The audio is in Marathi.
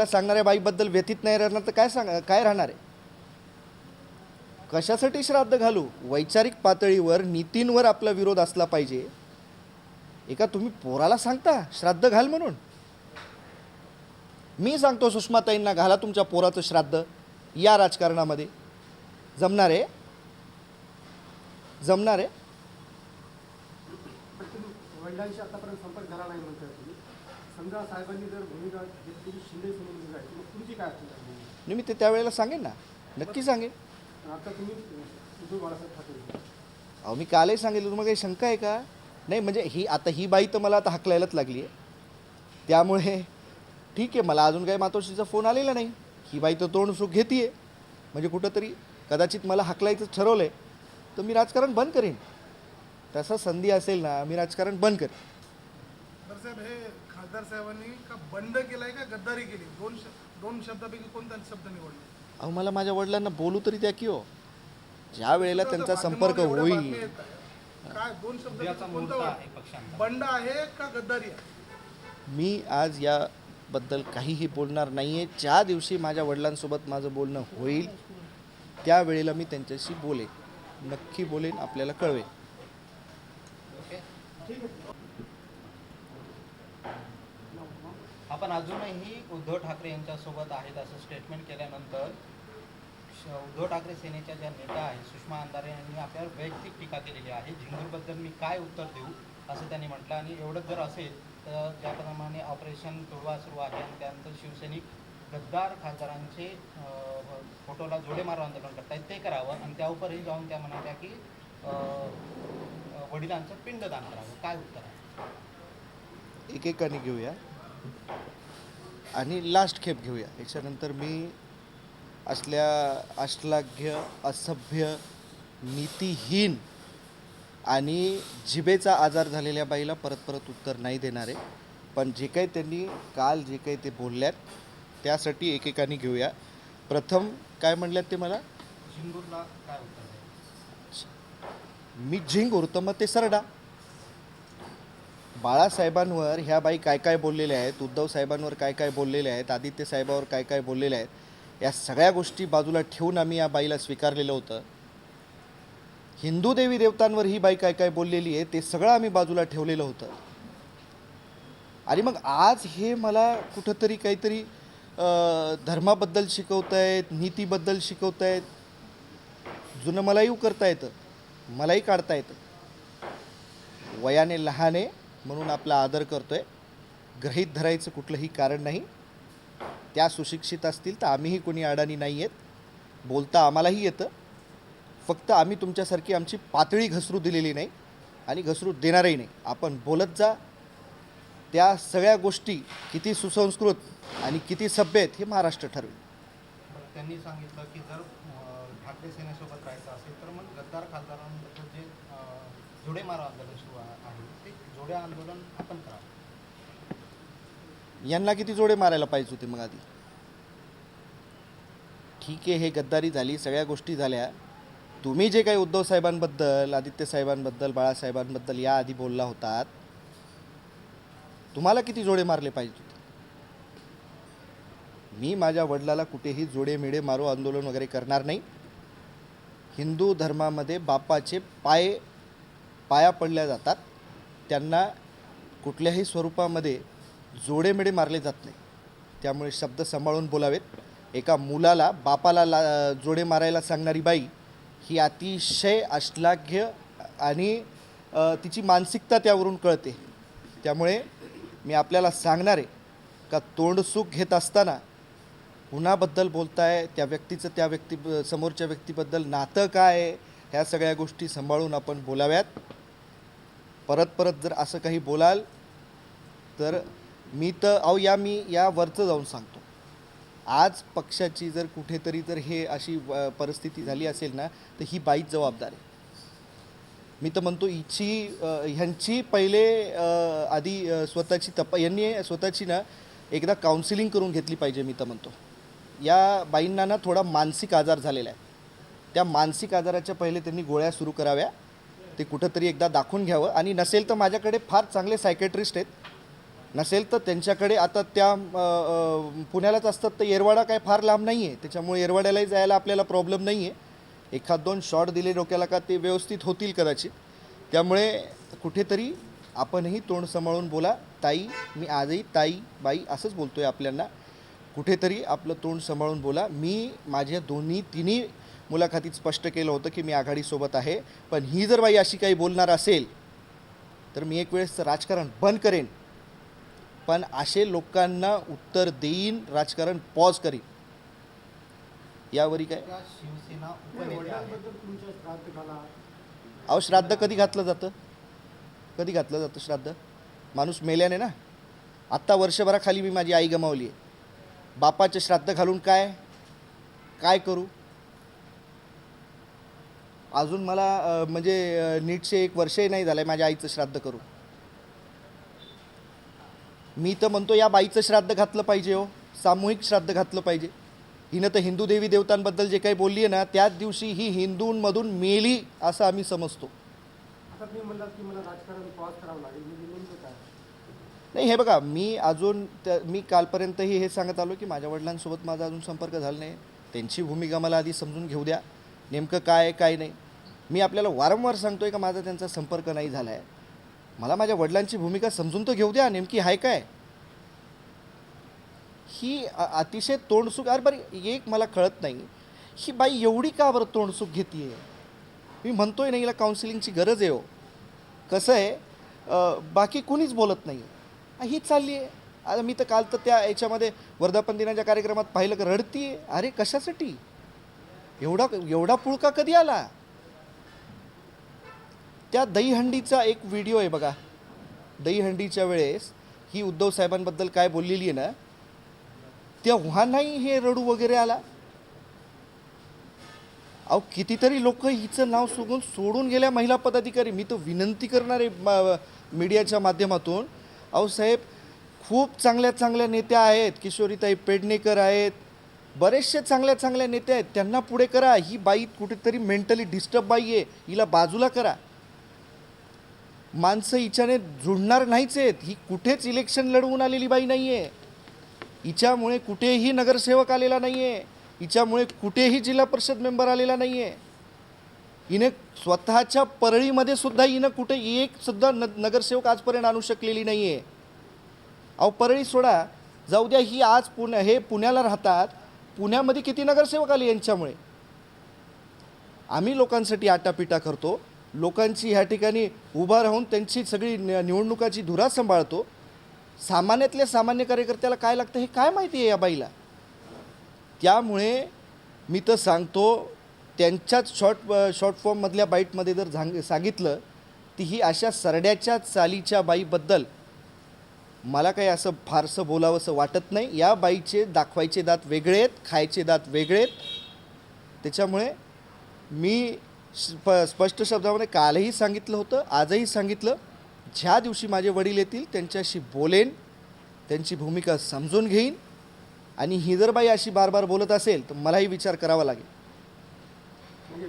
सांगणाऱ्या बाईबद्दल व्यतीत नाही राहणार तर काय राहणार आहे? कशासाठी श्राद्ध घालू? वैचारिक पातळीवर नीतींवर आपला विरोध असला पाहिजे. एका तुम्ही पोराला सांगता श्राद्ध घाल म्हणून. मी सांगतो सुषमाताईंना घाला तुमच्या पोराचं श्राद्ध. या राजकारणामध्ये जमणार आहे? जमणार आहे? वडिलांशी आतापर्यंत संपर्क झाला नाही म्हणताय तुम्ही. समजा साहेबांनी जर भूमिका घेतली शिंदे सोडून निघाली मग तुमची काय असेल? मी ते त्यावेळेला सांगेन ना, नक्की सांगेन. आता तुम्ही उद्धव बाळासाहेब ठाकरे. अहो मी कालही सांगितलं. तुम्हाला काही शंका आहे का? नाही म्हणजे ही बाई तर मला आता हाकलायलाच लागली आहे. त्यामुळे ठीक आहे, मला अजून काही मातोश्रीचा फोन आलेला नाही. ही बाई तर तोंड सुख घेते म्हणजे कुठंतरी कदाचित मला हाकलायचं ठरवलं आहे तर मी राजकारण बंद करेन. तसा संधी असेल ना मी राजकारण बंद करेन. साहेब, हे खासदार साहेबांनी का बंड केलाय का गद्दारी केली? दोन शब्दापैकी कोणता शब्द निवडला? अहो मला माझ्या वडिलांना बोलू तरी द्या की हो. ज्या वेळेला त्यांचा संपर्क होईल. काय दोन शब्दाचा कोणता? बंड आहे का गद्दारी आहे? मी आज याबद्दल काहीही बोलणार नाही आहे. ज्या दिवशी माझ्या वडिलांसोबत माझं बोलणं होईल त्यावेळेला मी त्यांच्याशी बोलेन, नक्की बोलेन, आपल्याला कळवेन. आपण अजूनही उद्धव ठाकरे यांच्यासोबत आहेत असं स्टेटमेंट केल्यानंतर उद्धव ठाकरे सेनेच्या ज्या नेत्या आहेत सुषमा अंधारे यांनी आपल्यावर वैयक्तिक टीका केलेली आहे. झिंगूरबद्दल मी काय उत्तर देऊ असं त्यांनी म्हटलं. आणि एवढंच जर असेल तर ज्याप्रमाणे ऑपरेशन तुडवा सुरू आहे आणि त्यानंतर शिवसैनिक गद्दार खासदारांचे फोटोला जोडे मारो आंदोलन करतायत ते करावं आणि त्या उपरही जाऊन त्या म्हणाल्या की वडिलांचं पिंडदान करावं. काय उत्तर आहे? एकेकाने घेऊया आणि लास्ट खेप घेऊया. याच्यानंतर मी असल्या अश्लाघ्य, असभ्य, नीतिहीन आणि जिभेचा आजार झालेल्या बाईला परत उत्तर नाही देणार आहे. पण जे काही त्यांनी काल जे काही ते बोलल्यात त्यासाठी एकेकाने घेऊया. प्रथम काय म्हणल्यात ते मला? झिंगूरला काय उत्तर द्यायचं? मी झिंगूर तर मग ते सरडा. बाळासाहेबांवर ह्या बाई काय काय बोललेल्या आहेत, उद्धव साहेबांवर काय काय बोललेल्या आहेत, आदित्य साहेबांवर काय काय बोललेल्या आहेत, या सगळ्या गोष्टी बाजूला ठेवून आम्ही या बाईला स्वीकारलेलं होतं. हिंदू देवी देवतांवर ही बाई काय काय बोललेली आहे ते सगळं आम्ही बाजूला ठेवलेलं होतं. आणि मग आज हे मला कुठंतरी काहीतरी धर्माबद्दल शिकवतायत, नीतीबद्दल शिकवतायत. जुनं मलाही करता येतं, मलाही काढता येतं. वयाने लहान आहे म्हणून आपला आदर करतोय. गृहीत धरायचं कुठलंही कारण नाही. त्या सुशिक्षित असतील तर आम्हीही कोणी अडाणी नाही आहेत. बोलता आम्हालाही येतं. फक्त आम्ही तुमच्यासारखी आमची पातळी घसरू दिलेली नाही आणि घसरू देणारही नाही. आपण बोलत जा. त्या सगळ्या गोष्टी किती सुसंस्कृत आणि किती सभ्य आहेत हे महाराष्ट्र ठरवेल. त्यांनी सांगितलं की जर ठाकरे सेनेसोबत राहायचं असेल तर मग गद्दार खासदारांबद्दल जे जोडे मारो आंदोलन सुरू आहे ते जोडे आंदोलन आपण करावं. यांना किती जोडे मारायला पाहिजे होते मग आधी? ठीक आहे, हे गद्दारी झाली, सगळ्या गोष्टी झाल्या. तुम्ही जे काही उद्धव साहेबांबद्दल, आदित्य साहेबांबद्दल, बाळासाहेबांबद्दल याआधी बोलला होतात, तुम्हाला किती जोडे मारले पाहिजे होते? मी माझ्या वडिलाला कुठेही जोडे मेडे मारो आंदोलन वगैरे करणार नाही. हिंदू धर्मामध्ये बापाचे पाया पडल्या जातात. त्यांना कुठल्याही स्वरूपामध्ये जोडेमेडे मारले जात नाही. त्यामुळे शब्द सांभाळून बोलावेत. एका मुलाला बापाला जोडे मारायला सांगणारी बाई ही अतिशय अश्लाघ्य आणि तिची मानसिकता त्यावरून कळते. त्यामुळे मी आपल्याला सांगणार आहे का तोंडसुख घेत असताना कुणाबद्दल बोलताय, त्या व्यक्तीचं समोरच्या व्यक्तीबद्दल नातं काय आहे, ह्या सगळ्या गोष्टी सांभाळून आपण बोलाव्यात. परत जर असं काही बोलाल तर मी यावरचं जाऊन सांगतो. आज पक्षाची जर कुठेतरी जर हे अशी परिस्थिती झाली असेल ना तर ही बाईच जबाबदार आहे. मी तर म्हणतो ह्यांची पहिले आधी यांनी स्वतःची ना एकदा काउन्सिलिंग करून घेतली पाहिजे. मी तर म्हणतो या बाईंना ना थोडा मानसिक आजार झालेला आहे. त्या मानसिक आजाराच्या पहिले त्यांनी गोळ्या सुरू कराव्या. ते कुठंतरी एकदा दाखवून घ्यावं. आणि नसेल तर माझ्याकडे फार चांगले सायकॅट्रिस्ट आहेत, नसेल तर त्यांच्याकडे आता त्या पुण्यालाच असतात तर येरवाडा काय फार लांब नाही आहे, त्याच्यामुळे येरवाड्यालाही जायला आपल्याला प्रॉब्लेम नाही आहे. एखाद दोन शॉट दिले डोक्याला का ते व्यवस्थित होतील कदाचित. त्यामुळे कुठेतरी आपणही तोंड सांभाळून बोला. ताई, मी आजही ताई बाई असंच बोलतो आहे आपल्याला. कुठेतरी आपलं तोंड सांभाळून बोला. मी माझ्या तिन्ही मुलाखतीत स्पष्ट केलं होतं की मी आघाडीसोबत आहे, पण ही जर बाई अशी काही बोलणार असेल तर मी एक वेळेस राजकारण बंद करेन, पण असे लोकांना उत्तर देईन, राजकारण पॉज करीन. यावरी काय त्या शिवसेना नाही, उपनेते आहेत. वडिलांबद्दल तुमच्या श्राद्ध घाला. अहो, श्राद्ध कधी घातलं जातं? कधी घातलं जातं श्राद्ध? माणूस मेल्याने ना. आत्ता वर्षभराखाली मी माझी आई गमावली आहे. बापाचे श्राद्ध घालून काय काय करू? अजून मला म्हणजे नीटचे 1 वर्षही नाही झालं आहे माझ्या आईचं श्राद्ध करू. मी तर म्हणतो या बाईचं श्राद्ध घातलं पाहिजे हो, सामूहिक श्राद्ध घातलं पाहिजे. हिनं तर हिंदू देवी देवतांबद्दल जे काही बोलली आहे ना, त्याच दिवशी ही हिंदूंमधून मेली असं आम्ही समजतो. आता तुम्ही म्हणलात की मला राजकारण पॉज करावं लागेल, म्हणजे नेमकं काय? नाही, हे बघा, मी कालपर्यंतही हे सांगत आलो की माझ्या वडिलांसोबत माझा अजून संपर्क झाला नाही. त्यांची भूमिका मला आधी समजून घेऊ द्या, नेमकं काय आहे काय नाही. मी आपल्याला वारंवार सांगतो आहे का माझा त्यांचा संपर्क नाही झाला आहे. मला माझ्या वडिलांची भूमिका समजून तर घेऊ द्या, नेमकी आहे काय. ही अतिशय तोंडसुख. अरे बरं, एक मला कळत नाही, ही बाई एवढी का बरं तोंडसुख घेते आहे. मी म्हणतोय ना, हिला काउन्सिलिंगची गरज आहे हो. कसं आहे, बाकी कुणीच बोलत नाही. ही चालली आहे. आता मी तर काल तर त्या याच्यामध्ये वर्धापन दिनाच्या कार्यक्रमात पाहिलं का रडती आहे. अरे कशासाठी? एवढा पुळका कधी आला? त्या दहीहंडीचा एक व्हिडिओ आहे बघा. दहीहंडीच्या वेळेस ही उद्धव साहेबांबद्दल काय बोललेली आहे ना, तेव्हा नाही हे रडू वगैरे आला. अहो, कितीतरी लोक हिचं नाव सोडून गेल्या महिला पदाधिकारी. मी तर विनंती करणार आहे मीडियाच्या माध्यमातून, अहो साहेब, खूप चांगल्या नेत्या आहेत. किशोरीताई पेडणेकर आहेत, बरेचसे चांगल्या नेत्या आहेत. त्यांना पुढे करा. ही बाई कुठेतरी मेंटली डिस्टर्ब बाई आहे, हिला बाजूला करा. माणसं हिच्याने जुळणार नाहीच आहेत. ही कुठेच इलेक्शन लढवून आलेली बाई नाही आहे. हिच्यामुळे कुठेही नगरसेवक आलेला नाही आहे. हिच्यामुळे कुठेही जिल्हा परिषद मेंबर आलेला नाही आहे. हिने स्वतःच्या परळीमध्ये सुद्धा हिनं कुठे एक सुद्धा नगरसेवक आजपर्यंत आणू शकलेली नाही आहे. अहो, परळी सोडा, जाऊ द्या, ही आज पुण्याला राहतात. पुण्यामध्ये किती नगरसेवक आले यांच्यामुळे. आम्ही लोकांसाठी आटापिटा करतो, लोकांची ह्या ठिकाणी उभा राहून त्यांची सगळी निवडणुकाची धुरा सांभाळतो. सामान्यातल्या सामान्य कार्यकर्त्याला काय लागतं हे काय माहिती आहे या बाईला. त्यामुळे मी तर सांगतो, त्यांच्याच शॉर्ट फॉर्ममधल्या बाईटमध्ये जर सांगितलं ती ही अशा सरड्याच्या चालीच्या बाईबद्दल मला काही असं फारसं बोलावंसं वाटत नाही. या बाईचे दाखवायचे दात वेगळे आहेत, खायचे दात वेगळे आहेत. त्याच्यामुळे मी स्पष्ट शब्दामध्ये कालही सांगितलं होतं, आजही सांगितलं, ज्या दिवशी माझे वडील येतील त्यांच्याशी बोलेन, त्यांची भूमिका समजून घेईन. आणि ही जर बाई अशी बार बार बोलत असेल तर मलाही विचार करावा लागेल. म्हणजे